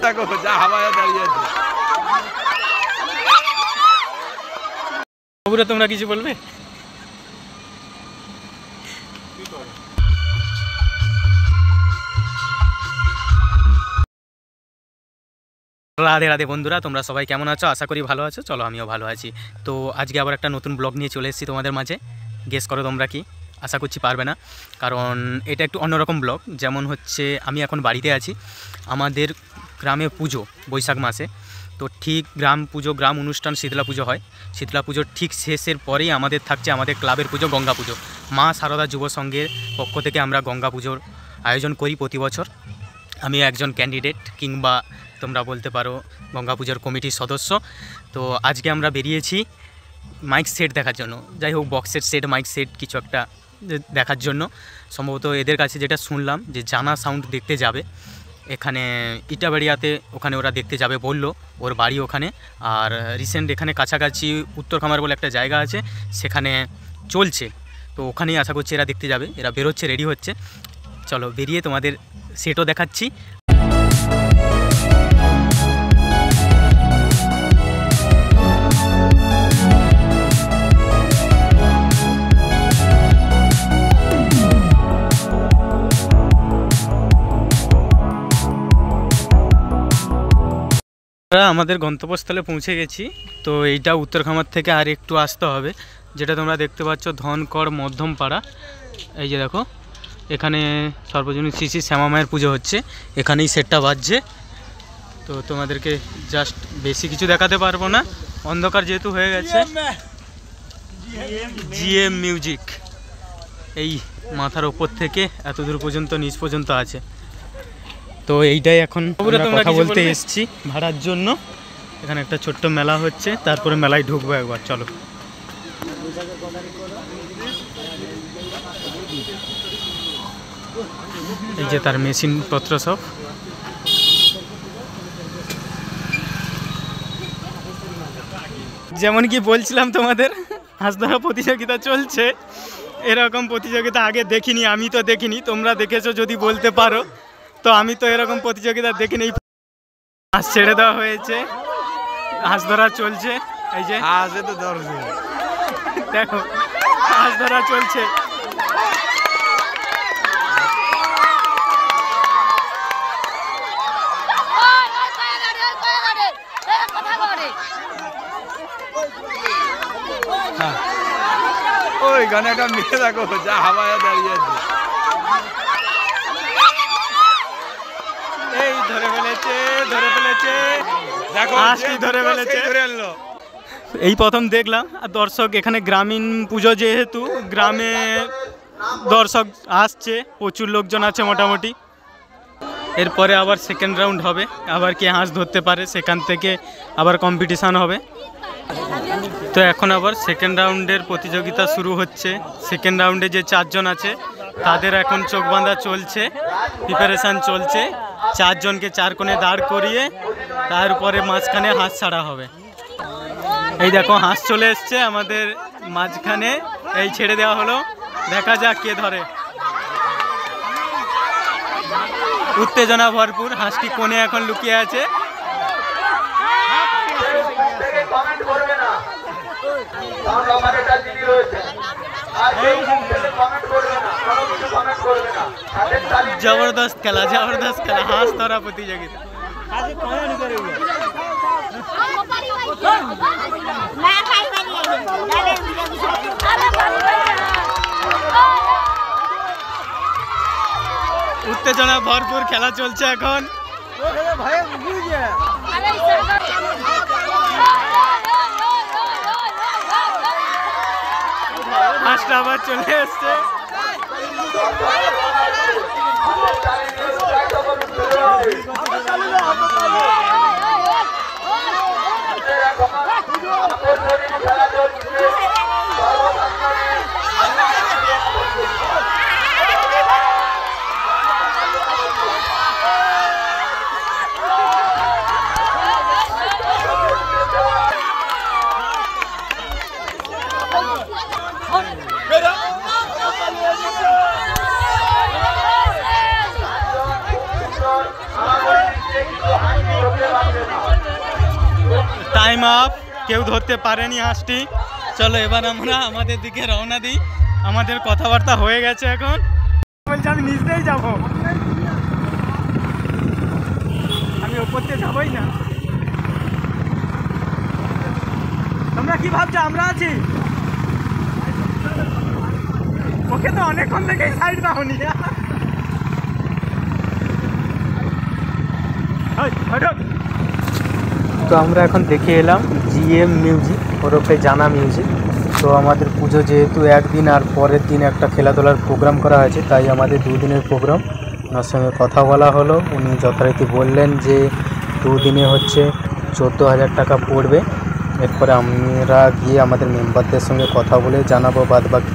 দেখো যা হাওয়ায় দাঁড়িয়ে আছে। বাবুরা তোমরা কিছু বলবে? রাধে রাধে বন্ধুরা, তোমরা সবাই কেমন আছো? আশা করি ভালো আছো। চলো আমিও ভালো আছি। তো আজকে আবার একটা নতুন ব্লগ নিয়ে চলে এসেছি তোমাদের মাঝে। গেস করো তোমরা কি? আশা করছি পারবে না, কারণ এটা একটু অন্যরকম ব্লগ। যেমন হচ্ছে আমি এখন বাড়িতে আছি, আমাদের গ্রামে পুজো বৈশাখ মাসে। তো ঠিক গ্রাম পুজো, গ্রাম অনুষ্ঠান শীতলা পুজো হয়। শীতলা পুজোর ঠিক শেষের পরেই আমাদের থাকছে আমাদের ক্লাবের পুজো গঙ্গা পুজো। মা সারদা যুব সংঘের পক্ষ থেকে আমরা গঙ্গা পুজোর আয়োজন করি প্রতি বছর। আমি একজন ক্যান্ডিডেট, কিংবা তোমরা বলতে পারো গঙ্গা পুজোর কমিটির সদস্য। তো আজকে আমরা বেরিয়েছি মাইক সেট দেখার জন্য। যাই হোক, বক্সের সেট, মাইক সেট কিছু একটা দেখার জন্য। সম্ভবত এদের কাছে যেটা শুনলাম যে জানা সাউন্ড দেখতে যাবে এখানে ইটাবাড়িয়াতে, ওখানে ওরা দেখতে যাবে বললো, ওর বাড়ি ওখানে। আর রিসেন্ট এখানে কাছাকাছি উত্তর খামার বলে একটা জায়গা আছে, সেখানে চলছে। তো ওখানেই আশা করছি এরা দেখতে যাবে। এরা বেরোচ্ছে, রেডি হচ্ছে। চলো বেরিয়ে তোমাদের সেটও দেখাচ্ছি। আমাদের গন্তব্যস্থলে পৌঁছে গেছি। তো এইটা উত্তর খামার থেকে আর একটু আসতে হবে। যেটা তোমরা দেখতে পাচ্ছ ধনকড় মধ্যমপাড়া। এই যে দেখো, এখানে সর্বজনীন শ্রী শ্রী শ্যামা মায়ের পুজো হচ্ছে। এখানেই সেটটা বাজছে। তো তোমাদেরকে জাস্ট বেশি কিছু দেখাতে পারবো না, অন্ধকার যেহেতু হয়ে গেছে। জিএম মিউজিক এই মাথার ওপর থেকে এত দূর পর্যন্ত নিচ পর্যন্ত আছে। তো এইটাই এখন কথা বলতে এসেছি ভাড়ার জন্য। এখানে একটা ছোট্ট মেলা হচ্ছে, তারপরে মেলায় ঢুকবো একবার। চলো। এই যে তার মেশিনপত্র সব। যেমন কি বলছিলাম তোমাদের, হাঁস ধরা প্রতিযোগিতা চলছে। এরকম প্রতিযোগিতা আগে দেখিনি, আমি তো দেখিনি। তোমরা দেখেছো যদি বলতে পারো। তো আমি তো এরকম প্রতিযোগিতা দেখিনি। হাঁস ছেড়ে দেওয়া হয়েছে, হাঁস ধরা চলছে। এই যে হাঁসে তো ধরছে, দেখো হাঁস ধরা চলছে। ওই গানে একটা মেয়ে দেখো যা হাওয়ায় দাঁড়িয়ে আছে। এই ধরে ফেলেছে, ধরে ফেলেছে, দেখো হাঁসটি ধরে ফেলেছে। এই প্রথম দেখলাম। আর দর্শক, এখানে গ্রামীণ পুজো যেহেতু, গ্রামে দর্শক আসছে, প্রচুর লোকজন আছে মোটামুটি। এরপরে আবার সেকেন্ড রাউন্ড হবে, আবার কে হাঁস ধরতে পারে সেখান থেকে আবার কম্পিটিশান হবে। তো এখন আবার সেকেন্ড রাউন্ডের প্রতিযোগিতা শুরু হচ্ছে। সেকেন্ড রাউন্ডে যে 4 জন আছে তাদের এখন চোখ বাঁধা চলছে, প্রিপারেশান চলছে। 4 জনকে 4 কোণে দাঁড় করিয়ে তারপরে মাঝখানে হাঁস ছাড়া হবে। এই দেখো হাঁস চলে এসছে আমাদের মাঝখানে, এই ছেড়ে দেওয়া হলো। দেখা যাক কে ধরে। উত্তেজনা ভরপুর, হাঁসটি কোণে এখন লুকিয়ে আছে। জবরদস্ত খেলা, জবরদস্ত খেলা, হাঁস ধরা প্রতিযোগিতা। উত্তেজনা ভরপুর খেলা চলছে এখন। হাঁসটা আবার চলে এসছে। টাইম আপ, কেউ ধরতে পারেনি হাঁসটি। চলো এবার আমরা আমাদের দিকে রওনা দিই। আমাদের কথাবার্তা হয়ে গেছে, এখন বলছি আমি নিচ দিয়েই যাবো, আমি ওপর দিয়ে যাবোই না। তোমরা কি ভাবছো আমরা আছি? ওকে তো অনেকক্ষণ থেকেই সাইড দাওনি। তো আমরা এখন দেখে এলাম জিএম মিউজিক ওরফে জানা মিউজিক। তো আমাদের পুজো যেহেতু একদিন আর পরের দিন একটা খেলাধুলার প্রোগ্রাম করা হয়েছে, তাই আমাদের দুদিনের প্রোগ্রাম। ওনার সঙ্গে কথা বলা হলো, উনি যথারীতি বললেন যে দুদিনে হচ্ছে 14,000 টাকা পড়বে। এরপরে আমরা গিয়ে আমাদের মেম্বারদের সঙ্গে কথা বলে জানাবো বাদবাকি।